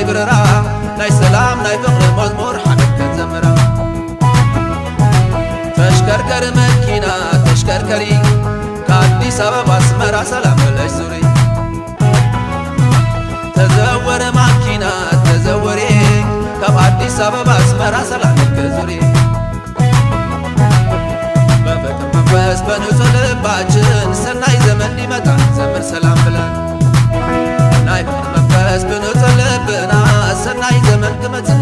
ናይ ብረራ ናይ ሰላም ናይ ፍቕሪ መዝሙር ሓበን ከንዘምራ ተሽከርከሪ መኪና ተሽከርከሪ ከአዲስ አበባ አስመራ ሰላም ብለሽ ዙሪ ተዘወረ ማኪና ተዘወሬ ካብ አዲስ አበባ አስመራ ሰላም ዙሪ በፍቅር መንፈስ በንጹህ ልባችን ሰናይ ዘመን ሊመጣ ዘምር ሰላም ብለን ናይ ፍቅር መንፈስ በንጹህ ልብና ሰናይ ዘመን ክመጽእ